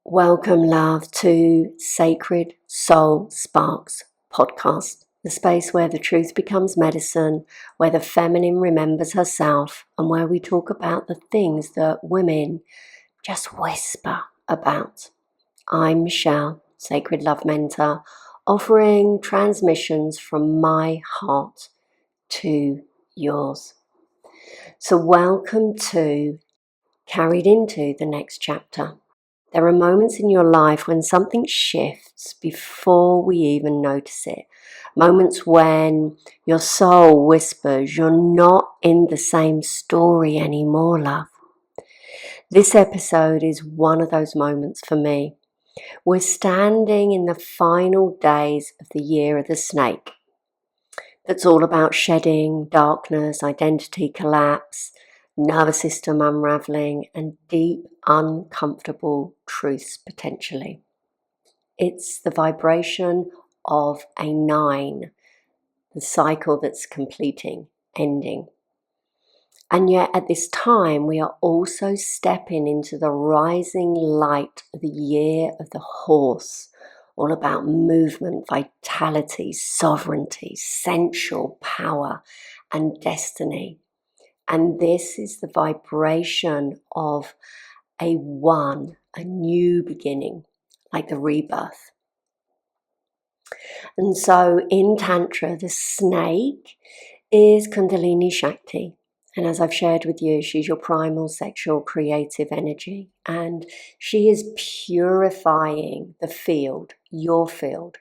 Welcome, love, to Sacred Soul Sparks podcast, the space where the truth becomes medicine, where the feminine remembers herself, and where we talk about the things that women just whisper about. I'm Michelle, Sacred Love Mentor, offering transmissions from my heart to yours. So welcome to Carried Into the Next Chapter. There are moments in your life when something shifts before we even notice it. Moments when your soul whispers, you're not in the same story anymore, love. This episode is one of those moments for me. We're standing in the final days of the year of the snake. That's all about shedding, darkness, identity collapse, nervous system unraveling, and deep, uncomfortable truths potentially. It's the vibration of a 9, the cycle that's completing, ending. And yet at this time, we are also stepping into the rising light of the year of the horse, all about movement, vitality, sovereignty, sensual power, and destiny. And this is the vibration of a 1, a new beginning, like the rebirth. And so in Tantra, the snake is Kundalini Shakti. And as I've shared with you, she's your primal sexual creative energy. And she is purifying the field, your field,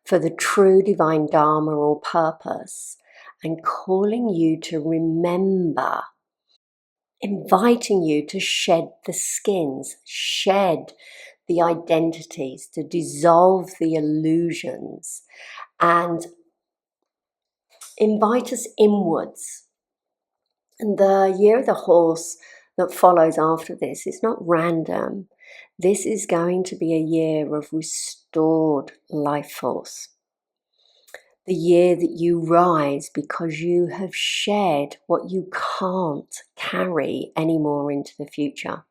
for the true divine dharma or purpose, and calling you to remember, inviting you to shed the skins, shed the identities, to dissolve the illusions, and invite us inwards. And the year of the horse that follows after this is not random. This is going to be a year of restored life force. The year that you rise because you have shed what you can't carry anymore into the future.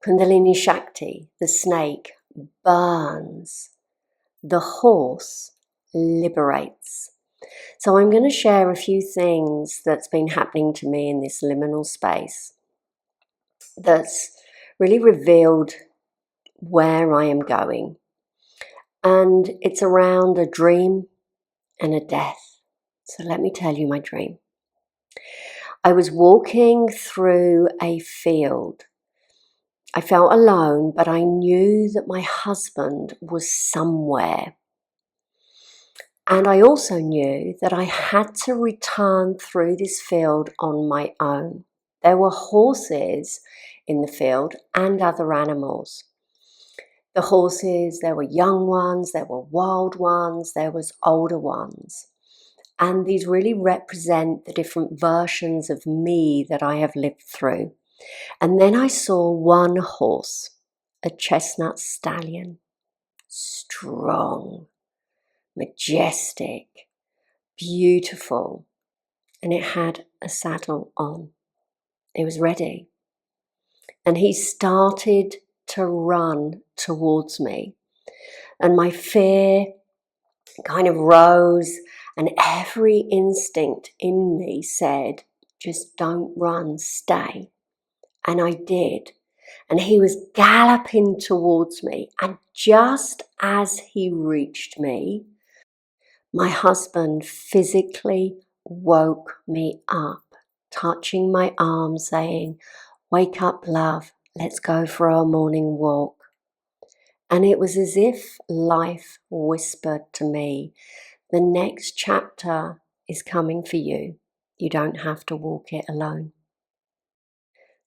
Kundalini Shakti, the snake, burns. The horse liberates. So I'm going to share a few things that's been happening to me in this liminal space that's really revealed where I am going. And it's around a dream and a death. So let me tell you my dream. I was walking through a field. I felt alone, but I knew that my husband was somewhere. And I also knew that I had to return through this field on my own. There were horses in the field and other animals. The horses, there were young ones, there were wild ones, there was older ones. And these really represent the different versions of me that I have lived through. And then I saw one horse, a chestnut stallion, strong, majestic, beautiful, and it had a saddle on. It was ready. And he started to run towards me. And my fear kind of rose, and every instinct in me said, just don't run, stay. And I did. And he was galloping towards me. And just as he reached me, my husband physically woke me up, touching my arm, saying, wake up, love, let's go for our morning walk. And it was as if life whispered to me, the next chapter is coming for you. You don't have to walk it alone.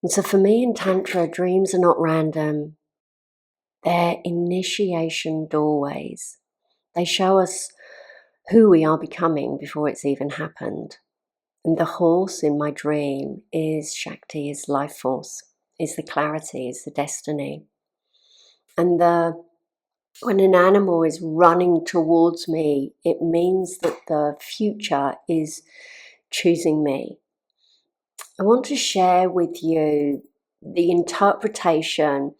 And so for me in Tantra, dreams are not random. They're initiation doorways. They show us who we are becoming before it's even happened. And the horse in my dream is Shakti, is life force, is the clarity, is the destiny. And when an animal is running towards me, it means that the future is choosing me. I want to share with you the interpretation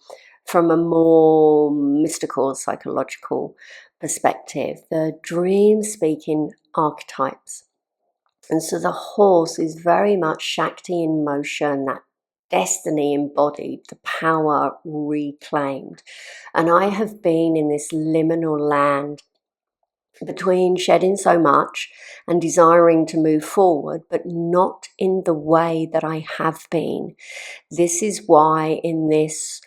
from a more mystical, psychological perspective, the dream-speaking archetypes. And so the horse is very much Shakti in motion, that destiny embodied, the power reclaimed. And I have been in this liminal land between shedding so much and desiring to move forward, but not in the way that I have been. This is why in this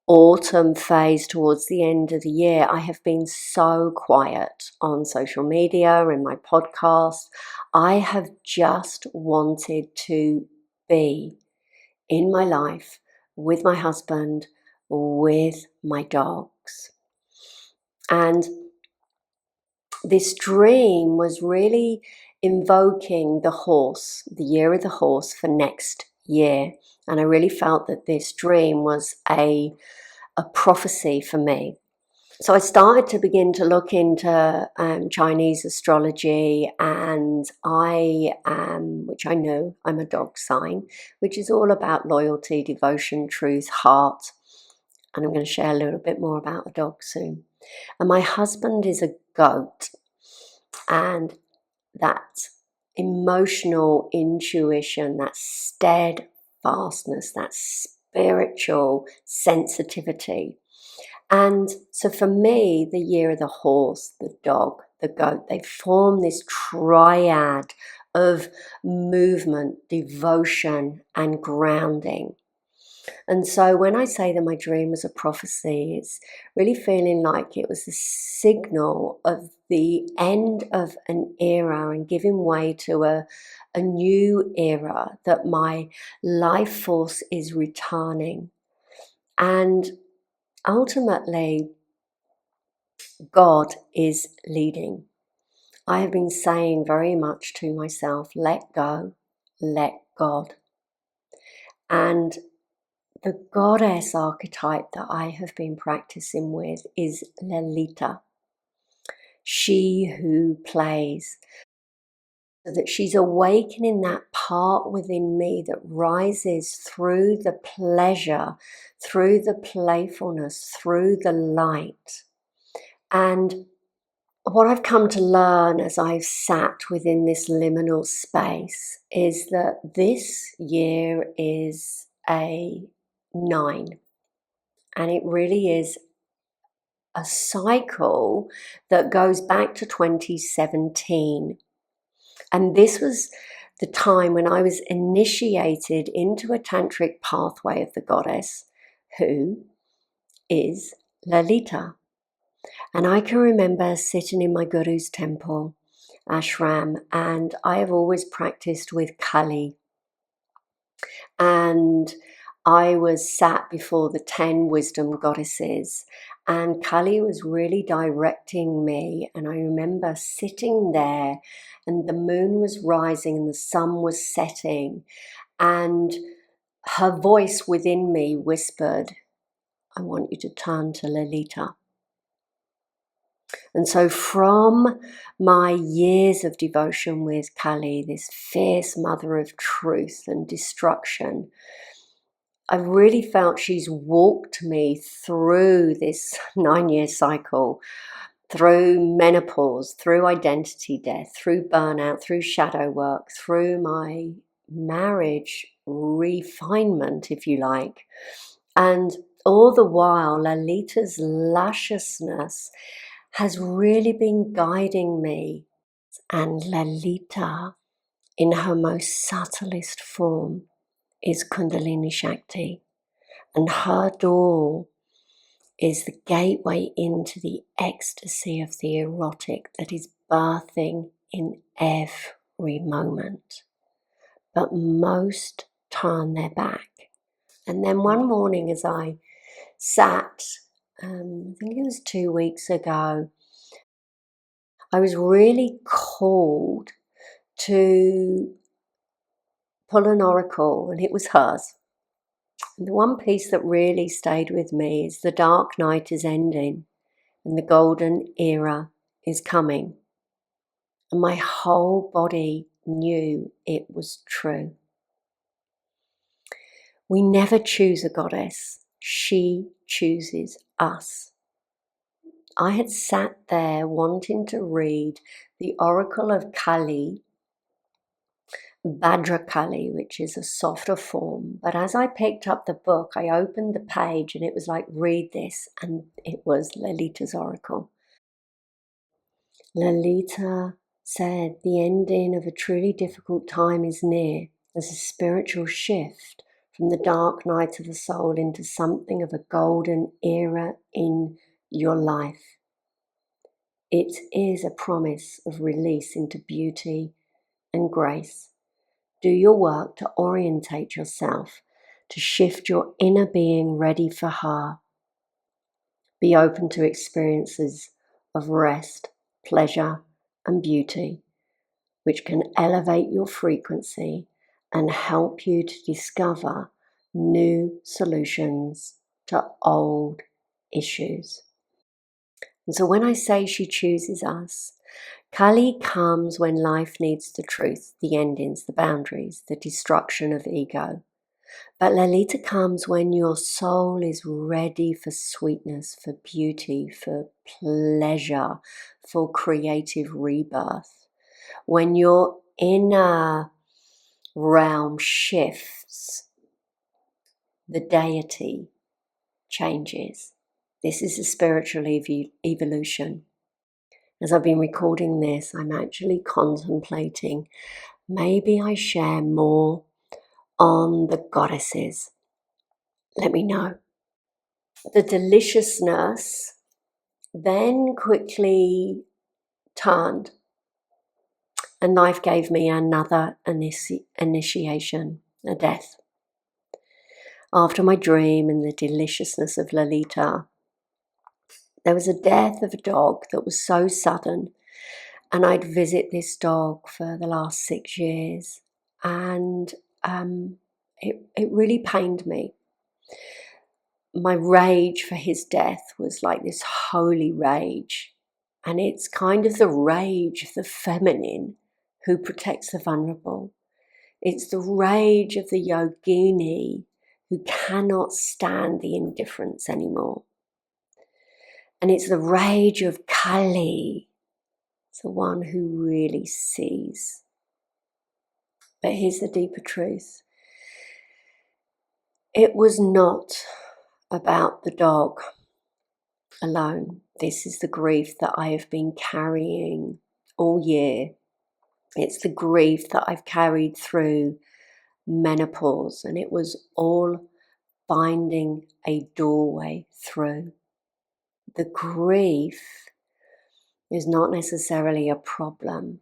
autumn phase towards the end of the year, I have been so quiet on social media and my podcast. I have just wanted to be in my life with my husband, with my dogs. And this dream was really invoking the horse, the year of the horse for next year. And I really felt that this dream was a prophecy for me. So I started to begin to look into Chinese astrology, and which I know, I'm a dog sign, which is all about loyalty, devotion, truth, heart. And I'm going to share a little bit more about a dog soon. And my husband is a goat, and that emotional intuition, that steadfastness, that spiritual sensitivity. And so for me, the year of the horse, the dog, the goat, they form this triad of movement, devotion, and grounding. And so when I say that my dream was a prophecy, it's really feeling like it was a signal of the end of an era and giving way to a new era, that my life force is returning. And ultimately, God is leading. I have been saying very much to myself, let go, let God. And the goddess archetype that I have been practicing with is Lalita, she who plays, so that she's awakening that part within me that rises through the pleasure, through the playfulness, through the light. And what I've come to learn as I've sat within this liminal space is that this year is a 9. And it really is a cycle that goes back to 2017. And this was the time when I was initiated into a tantric pathway of the goddess, who is Lalita. And I can remember sitting in my guru's temple, ashram, and I have always practiced with Kali. And I was sat before the 10 wisdom goddesses, and Kali was really directing me. And I remember sitting there, and the moon was rising and the sun was setting, and her voice within me whispered, I want you to turn to Lalita. And so from my years of devotion with Kali, this fierce mother of truth and destruction, I've really felt she's walked me through this 9-year cycle, through menopause, through identity death, through burnout, through shadow work, through my marriage refinement, if you like. And all the while, Lalita's lusciousness has really been guiding me. And Lalita, in her most subtlest form, is Kundalini Shakti. And her door is the gateway into the ecstasy of the erotic that is birthing in every moment. But most turn their back. And then one morning as I sat, I think it was 2 weeks ago, I was really called to pull an oracle, and it was hers. And the one piece that really stayed with me is the dark night is ending and the golden era is coming. And my whole body knew it was true. We never choose a goddess. She chooses us. I had sat there wanting to read the Oracle of Kali, Bhadrakali, which is a softer form. But as I picked up the book, I opened the page and it was like, read this. And it was Lalita's Oracle. Lalita said, the ending of a truly difficult time is near. There's a spiritual shift from the dark night of the soul into something of a golden era in your life. It is a promise of release into beauty and grace. Do your work to orientate yourself, to shift your inner being ready for her. Be open to experiences of rest, pleasure, and beauty, which can elevate your frequency and help you to discover new solutions to old issues. And so when I say she chooses us, Kali comes when life needs the truth, the endings, the boundaries, the destruction of ego. But Lalita comes when your soul is ready for sweetness, for beauty, for pleasure, for creative rebirth. When your inner realm shifts, the deity changes. This is a spiritual evolution. As I've been recording this, I'm actually contemplating maybe I share more on the goddesses. Let me know. The deliciousness then quickly turned, and life gave me another initiation, a death. After my dream and the deliciousness of Lalita, there was a death of a dog that was so sudden, and I'd visit this dog for the last 6 years, and it really pained me. My rage for his death was like this holy rage, and it's kind of the rage of the feminine who protects the vulnerable. It's the rage of the yogini who cannot stand the indifference anymore. And it's the rage of Kali, the one who really sees. But here's the deeper truth. It was not about the dog alone. This is the grief that I have been carrying all year. It's the grief that I've carried through menopause, and it was all finding a doorway through. The grief is not necessarily a problem.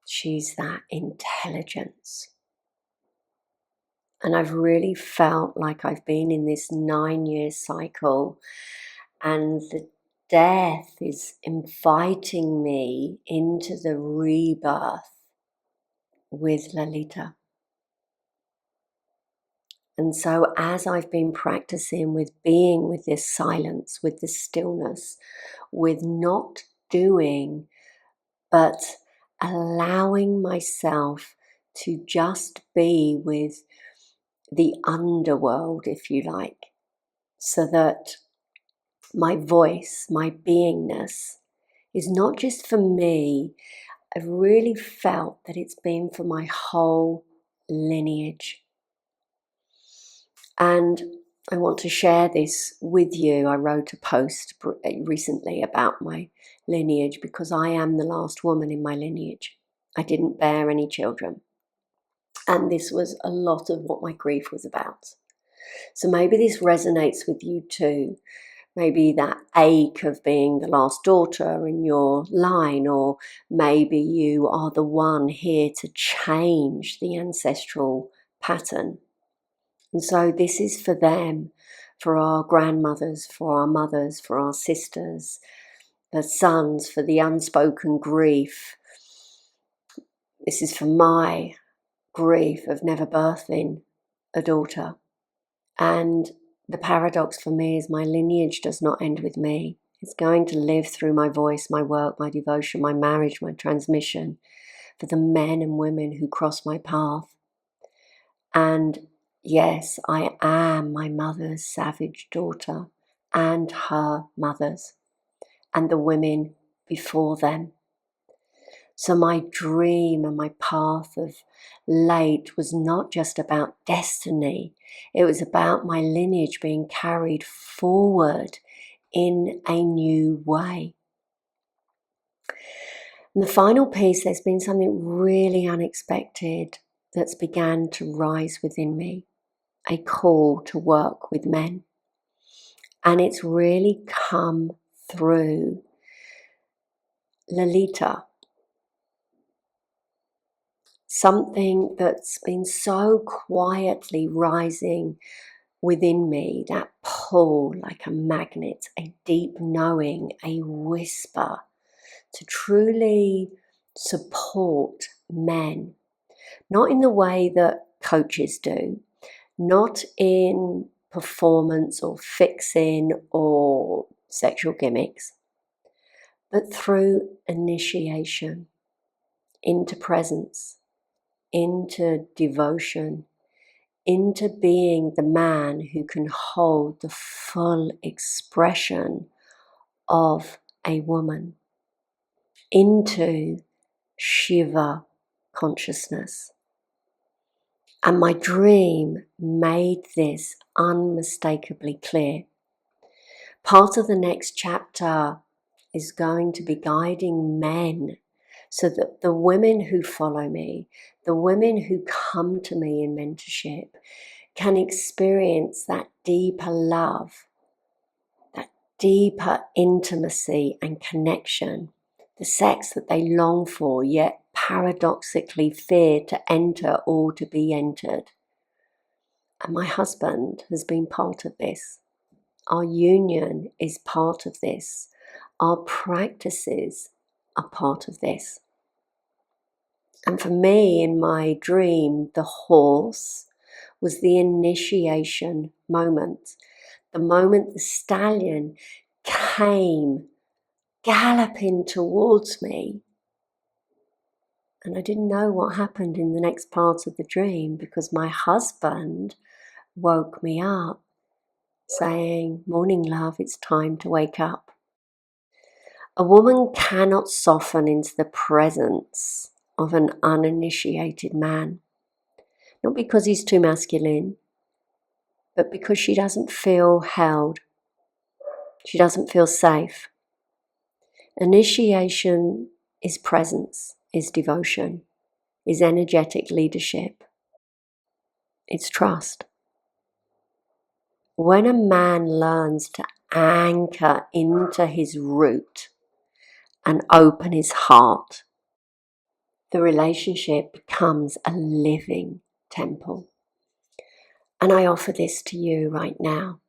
She's that intelligence. And I've really felt like I've been in this 9-year cycle, and the death is inviting me into the rebirth with Lalita. And so as I've been practicing with being with this silence, with this stillness, with not doing, but allowing myself to just be with the underworld, if you like, so that my voice, my beingness is not just for me. I've really felt that it's been for my whole lineage. And I want to share this with you. I wrote a post recently about my lineage because I am the last woman in my lineage. I didn't bear any children. And this was a lot of what my grief was about. So maybe this resonates with you too. Maybe that ache of being the last daughter in your line, or maybe you are the one here to change the ancestral pattern. And so this is for them, for our grandmothers, for our mothers, for our sisters, the sons, for the unspoken grief. This is for my grief of never birthing a daughter. And the paradox for me is my lineage does not end with me. It's going to live through my voice, my work, my devotion, my marriage, my transmission, for the men and women who cross my path. And Yes, I am my mother's savage daughter and her mothers and the women before them. So my dream and my path of late was not just about destiny, it was about my lineage being carried forward in a new way. And the final piece, there's been something really unexpected that's began to rise within me, a call to work with men. And it's really come through Lolita, something that's been so quietly rising within me, that pull like a magnet, a deep knowing, a whisper to truly support men, not in the way that coaches do, not in performance or fixing or sexual gimmicks, but through initiation into presence, into devotion, into being the man who can hold the full expression of a woman, into Shiva consciousness. And my dream made this unmistakably clear. Part of the next chapter is going to be guiding men so that the women who follow me, the women who come to me in mentorship, can experience that deeper love, that deeper intimacy and connection, the sex that they long for, yet paradoxically fear to enter or to be entered. And my husband has been part of this. Our union is part of this. Our practices are part of this. And for me, in my dream, the horse was the initiation moment. The moment the stallion came galloping towards me. And I didn't know what happened in the next part of the dream because my husband woke me up saying, "Morning, love, it's time to wake up." A woman cannot soften into the presence of an uninitiated man. Not because he's too masculine, but because she doesn't feel held. She doesn't feel safe. Initiation is presence, is devotion, is energetic leadership. It's trust. When a man learns to anchor into his root and open his heart, the relationship becomes a living temple. And I offer this to you right now.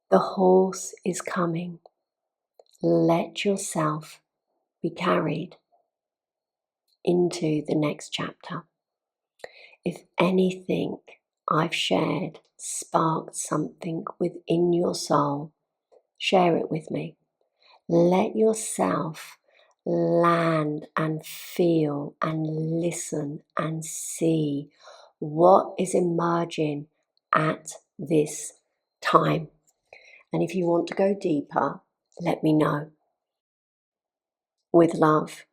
The horse is coming. Let yourself be carried into the next chapter. If anything I've shared sparked something within your soul, share it with me. Let yourself land and feel and listen and see what is emerging at this time. And if you want to go deeper, let me know. With love,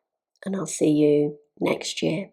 and I'll see you next year.